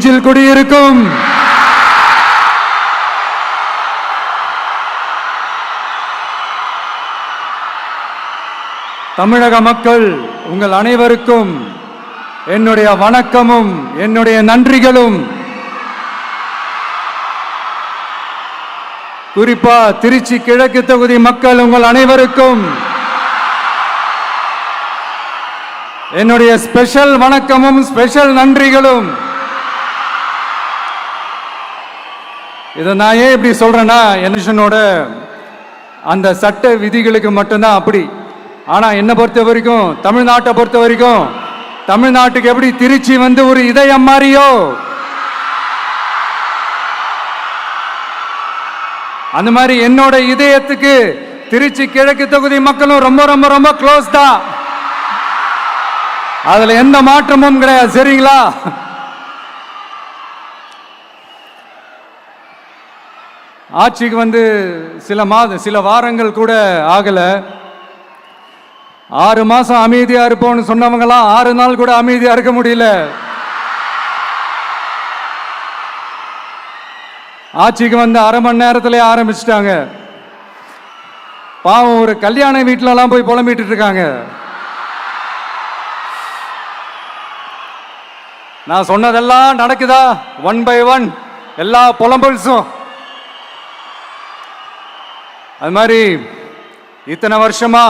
குடியிருக்கும் தமிழக மக்கள் உங்கள் அனைவருக்கும் என்னுடைய வணக்கமும் என்னுடைய நன்றிகளும். குறிப்பா திருச்சி கிழக்கு தொகுதி மக்கள் உங்கள் அனைவருக்கும் என்னுடைய ஸ்பெஷல் வணக்கமும் ஸ்பெஷல் நன்றிகளும். இதை நான் ஏன் இப்படி சொல்றேன்னா, எலெக்ஷனோட அந்த சட்ட விதிகளுக்கு மட்டும்தான் அப்படி. ஆனா என்னை பொறுத்த வரைக்கும், தமிழ்நாட்டை பொறுத்த வரைக்கும், தமிழ்நாட்டுக்கு எப்படி திருச்சி வந்து ஒரு இதயம் மாறியோ, அந்த மாதிரி என்னோட இதயத்துக்கு திருச்சி கிழக்கு தொகுதி மக்களும் ரொம்ப ரொம்ப ரொம்ப க்ளோஸ் தான். அதுல எந்த மாற்றமும் கிடையாது. சரிங்களா? ஆட்சிக்கு வந்து சில வாரங்கள் கூட ஆகல. 6 மாசம் அமைதியா இருப்போம்னு சொன்னவங்களாம் 6 நாள் கூட அமைதியா இருக்க முடியல. ஆட்சிக்கு வந்து 1/2 மணி நேரத்திலே ஆரம்பிச்சிட்டாங்க. பாவம், ஒரு கல்யாண வீட்டிலலாம் போய் புலம்பிட்டு இருக்காங்க. நான் சொன்னதெல்லாம் நடக்குதா? 1 by 1 எல்லா புலம்பல்ஸும். அது மாதிரி இத்தனை வருஷமா